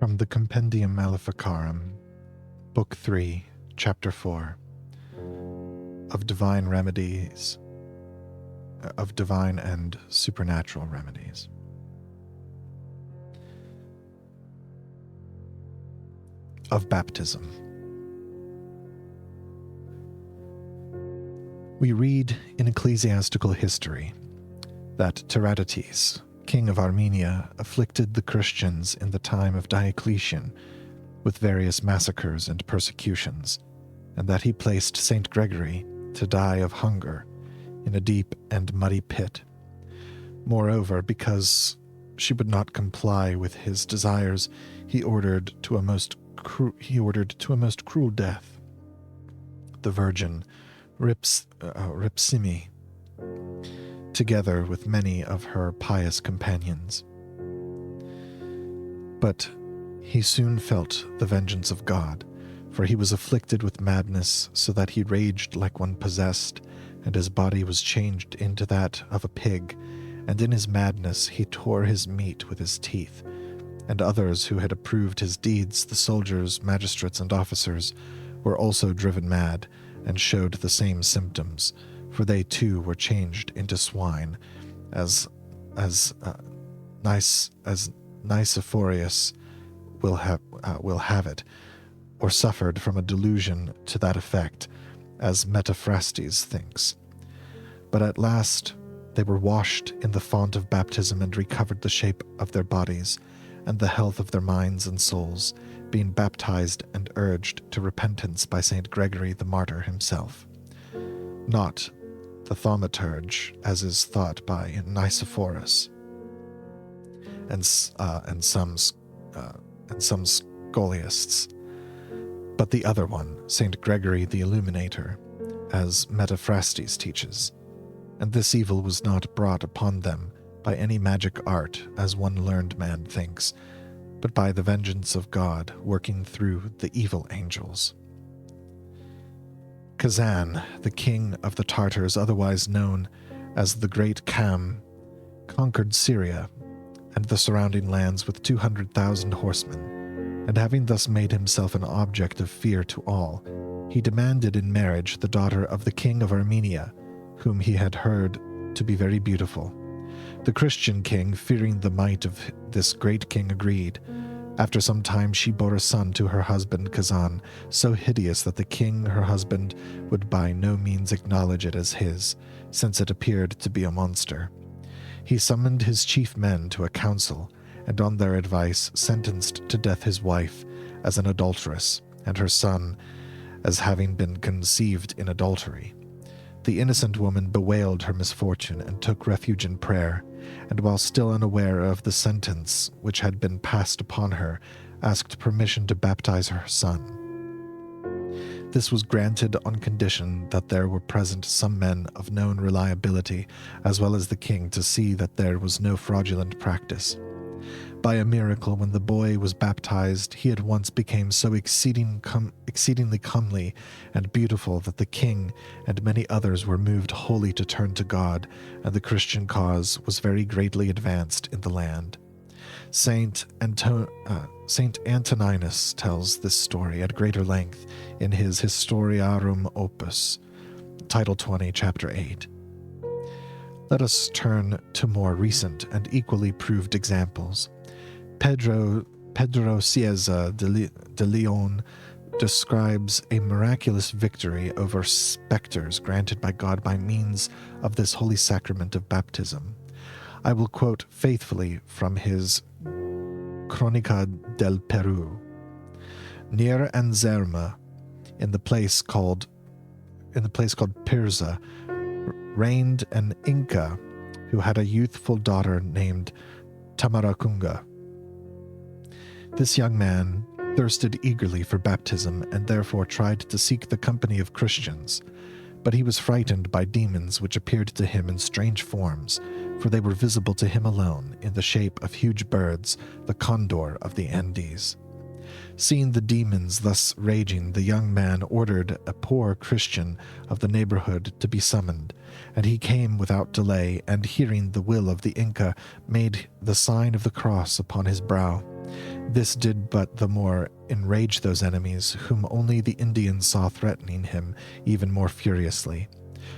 From the Compendium Maleficarum, Book 3, Chapter 4, of Divine Remedies, of Divine and Supernatural Remedies. Of Baptism. We read in ecclesiastical history that Tiridates, king of Armenia, afflicted the Christians in the time of Diocletian with various massacres and persecutions, and that he placed Saint Gregory to die of hunger in a deep and muddy pit. Moreover, because she would not comply with his desires, he ordered to a most cruel death the Virgin Ripsime, together with many of her pious companions. But he soon felt the vengeance of God, for he was afflicted with madness, so that he raged like one possessed, and his body was changed into that of a pig, and in his madness he tore his meat with his teeth. And others who had approved his deeds, the soldiers, magistrates, and officers, were also driven mad, and showed the same symptoms, for they too were changed into swine, as Nicephorus will have it, or suffered from a delusion to that effect, as Metaphrastes thinks. But at last they were washed in the font of baptism and recovered the shape of their bodies and the health of their minds and souls, being baptized and urged to repentance by Saint Gregory the martyr himself. Not the thaumaturge, as is thought by Nicephorus and some scholiasts, but the other one, Saint Gregory the Illuminator, as Metaphrastes teaches. And this evil was not brought upon them by any magic art, as one learned man thinks, but by the vengeance of God working through the evil angels. Kazan, the king of the Tartars, otherwise known as the Great Kham, conquered Syria and the surrounding lands with 200,000 horsemen, and having thus made himself an object of fear to all, he demanded in marriage the daughter of the king of Armenia, whom he had heard to be very beautiful. The Christian king, fearing the might of this great king, agreed. After some time she bore a son to her husband Kazan, so hideous that the king, her husband, would by no means acknowledge it as his, since it appeared to be a monster. He summoned his chief men to a council, and on their advice sentenced to death his wife as an adulteress, and her son as having been conceived in adultery. The innocent woman bewailed her misfortune and took refuge in prayer, and while still unaware of the sentence which had been passed upon her, asked permission to baptize her son. This was granted on condition that there were present some men of known reliability, as well as the king, to see that there was no fraudulent practice. By a miracle, when the boy was baptized, he at once became so exceedingly comely and beautiful that the king and many others were moved wholly to turn to God, and the Christian cause was very greatly advanced in the land. Saint Antoninus tells this story at greater length in his Historiarum Opus, Title 20, Chapter 8. Let us turn to more recent and equally proved examples. Pedro Cieza de Leon describes a miraculous victory over specters granted by God by means of this holy sacrament of baptism. I will quote faithfully from his Cronica del Peru. Near Anzerma, in the place called Pirza, reigned an Inca who had a youthful daughter named Tamaracunga. This young man thirsted eagerly for baptism and therefore tried to seek the company of Christians, but he was frightened by demons which appeared to him in strange forms, for they were visible to him alone in the shape of huge birds, the condor of the Andes. Seeing the demons thus raging, the young man ordered a poor Christian of the neighborhood to be summoned, and he came without delay, and hearing the will of the Inca, made the sign of the cross upon his brow. This did but the more enrage those enemies, whom only the Indians saw threatening him even more furiously.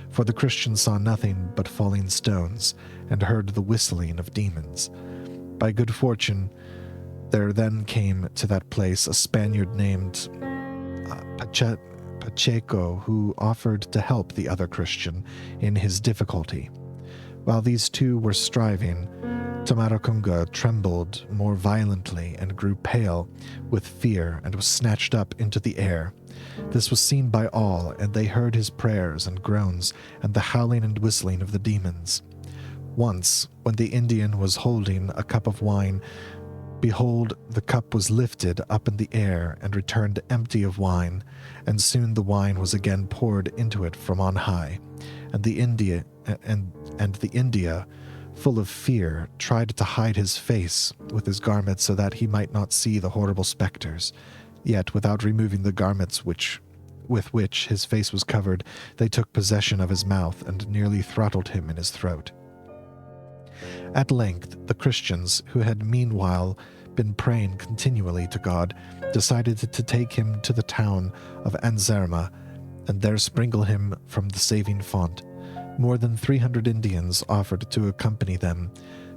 For the Christians saw nothing but falling stones, and heard the whistling of demons. By good fortune, there then came to that place a Spaniard named Pacheco, who offered to help the other Christian in his difficulty. While these two were striving, Tamaracunga trembled more violently and grew pale with fear and was snatched up into the air. This was seen by all, and they heard his prayers and groans and the howling and whistling of the demons. Once, when the Indian was holding a cup of wine, behold, the cup was lifted up in the air and returned empty of wine, and soon the wine was again poured into it from on high. And the India, full of fear, tried to hide his face with his garments so that he might not see the horrible specters. Yet, without removing the garments with which his face was covered, they took possession of his mouth and nearly throttled him in his throat. At length, the Christians, who had meanwhile been praying continually to God, decided to take him to the town of Anzerma, and there sprinkle him from the saving font. More than 300 Indians offered to accompany them,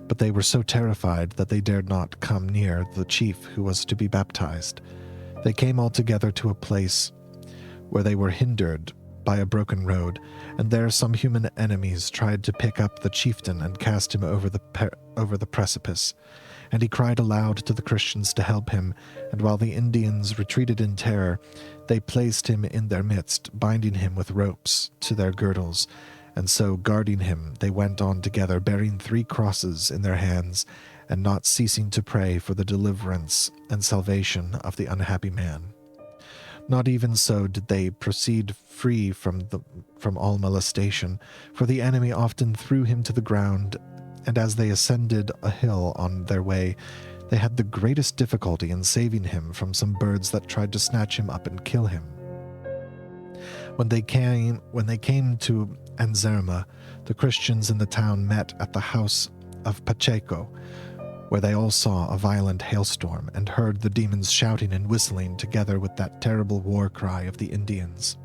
but they were so terrified that they dared not come near the chief who was to be baptized. They came all together to a place where they were hindered by a broken road, and there some human enemies tried to pick up the chieftain and cast him over the precipice. And he cried aloud to the Christians to help him, and while the Indians retreated in terror, they placed him in their midst, binding him with ropes to their girdles, and so guarding him, they went on together, bearing 3 crosses in their hands, and not ceasing to pray for the deliverance and salvation of the unhappy man. Not even so did they proceed free from all molestation, for the enemy often threw him to the ground, and as they ascended a hill on their way, they had the greatest difficulty in saving him from some birds that tried to snatch him up and kill him. When they came to Anzerma, the Christians in the town met at the house of Pacheco, where they all saw a violent hailstorm and heard the demons shouting and whistling together with that terrible war cry of the Indians.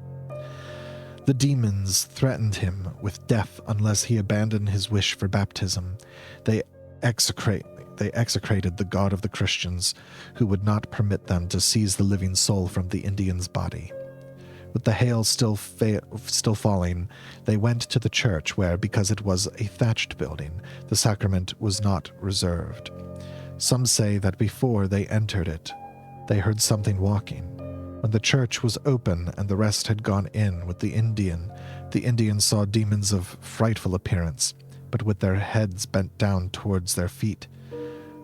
The demons threatened him with death unless he abandoned his wish for baptism. They execrated the God of the Christians, who would not permit them to seize the living soul from the Indian's body. With the hail still falling, they went to the church where, because it was a thatched building, the sacrament was not reserved. Some say that before they entered it, they heard something walking. When the church was open and the rest had gone in with the Indian saw demons of frightful appearance, but with their heads bent down towards their feet.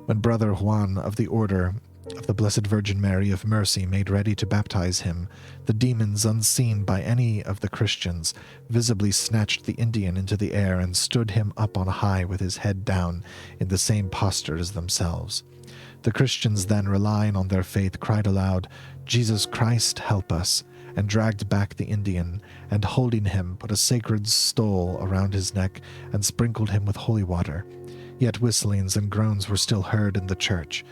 When Brother Juan of the Order of the Blessed Virgin Mary of Mercy made ready to baptize him, the demons, unseen by any of the Christians, visibly snatched the Indian into the air and stood him up on high with his head down in the same posture as themselves. The Christians then, relying on their faith, cried aloud, "Jesus Christ, help us," and dragged back the Indian, and holding him, put a sacred stole around his neck and sprinkled him with holy water. Yet whistlings and groans were still heard in the church.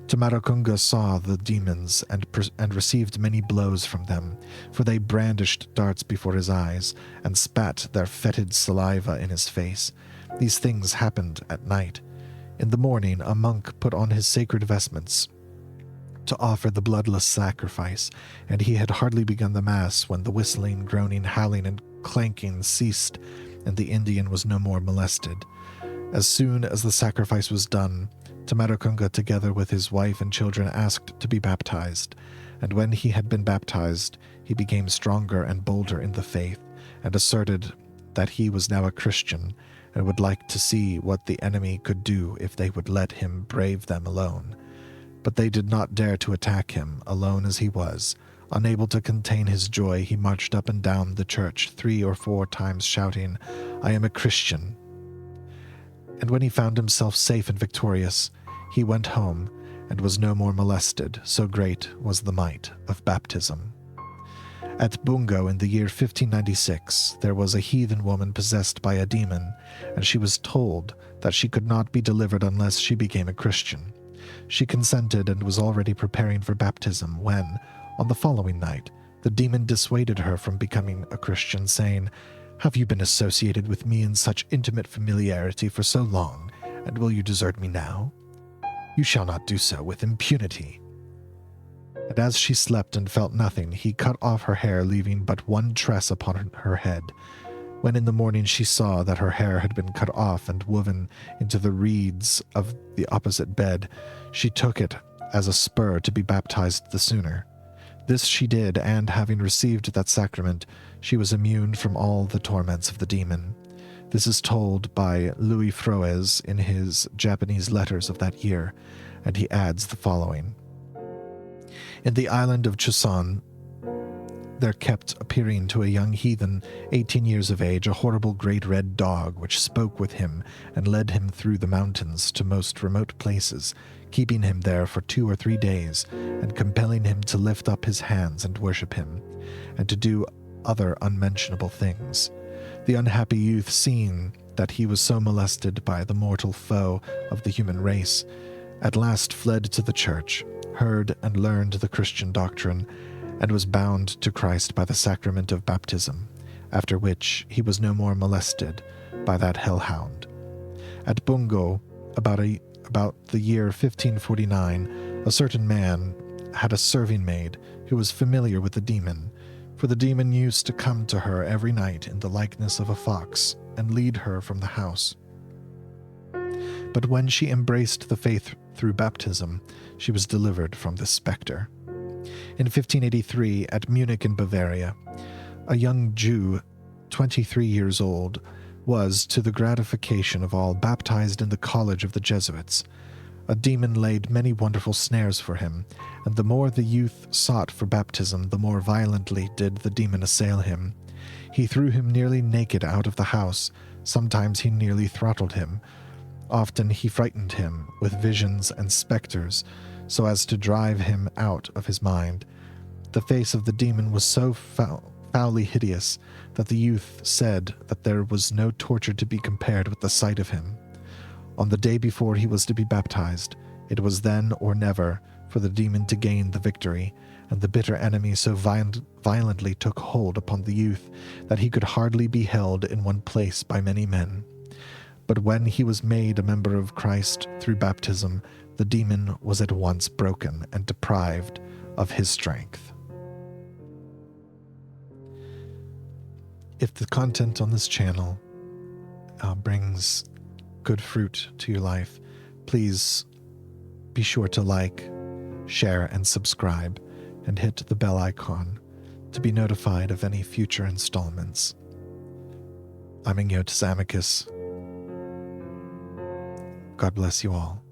Tamaracunga saw the demons and received many blows from them, for they brandished darts before his eyes and spat their fetid saliva in his face. These things happened at night. In the morning, a monk put on his sacred vestments to offer the bloodless sacrifice, and he had hardly begun the mass when the whistling, groaning, howling, and clanking ceased, and the Indian was no more molested. As soon as the sacrifice was done, Tamaracunga, together with his wife and children, asked to be baptized, and when he had been baptized, he became stronger and bolder in the faith, and asserted that he was now a Christian, and would like to see what the enemy could do if they would let him brave them alone. But they did not dare to attack him, alone as he was. Unable to contain his joy, he marched up and down the church 3 or 4 times, shouting, "I am a Christian." And when he found himself safe and victorious, he went home and was no more molested, so great was the might of baptism. At Bungo in the year 1596, there was a heathen woman possessed by a demon, and she was told that she could not be delivered unless she became a Christian. She consented and was already preparing for baptism when, on the following night, the demon dissuaded her from becoming a Christian, saying, "Have you been associated with me in such intimate familiarity for so long, and will you desert me now? You shall not do so with impunity." And as she slept and felt nothing, he cut off her hair, leaving but one tress upon her head. When in the morning she saw that her hair had been cut off and woven into the reeds of the opposite bed, she took it as a spur to be baptized the sooner. This she did, and having received that sacrament, she was immune from all the torments of the demon. This is told by Louis Froes in his Japanese letters of that year, and he adds the following. In the island of Chusan, there kept appearing to a young heathen, 18 years of age, a horrible great red dog, which spoke with him and led him through the mountains to most remote places, keeping him there for 2 or 3 days, and compelling him to lift up his hands and worship him, and to do other unmentionable things. The unhappy youth, seeing that he was so molested by the mortal foe of the human race, at last fled to the church, heard and learned the Christian doctrine, and was bound to Christ by the sacrament of baptism, after which he was no more molested by that hellhound. At Bungo, about the year 1549, a certain man had a serving maid who was familiar with the demon, for the demon used to come to her every night in the likeness of a fox and lead her from the house. But when she embraced the faith through baptism, she was delivered from this spectre. In 1583, at Munich in Bavaria, a young Jew, 23 years old, was, to the gratification of all, baptized in the college of the Jesuits. A demon laid many wonderful snares for him, and the more the youth sought for baptism, the more violently did the demon assail him. He threw him nearly naked out of the house. Sometimes he nearly throttled him. Often he frightened him with visions and specters, so as to drive him out of his mind. The face of the demon was so foully hideous that the youth said that there was no torture to be compared with the sight of him. On the day before he was to be baptized, it was then or never for the demon to gain the victory, and the bitter enemy so violently took hold upon the youth that he could hardly be held in one place by many men. But when he was made a member of Christ through baptism, the demon was at once broken and deprived of his strength. If the content on this channel brings good fruit to your life, please be sure to like, share, and subscribe, and hit the bell icon to be notified of any future installments. I'm Ignotus Amicus. God bless you all.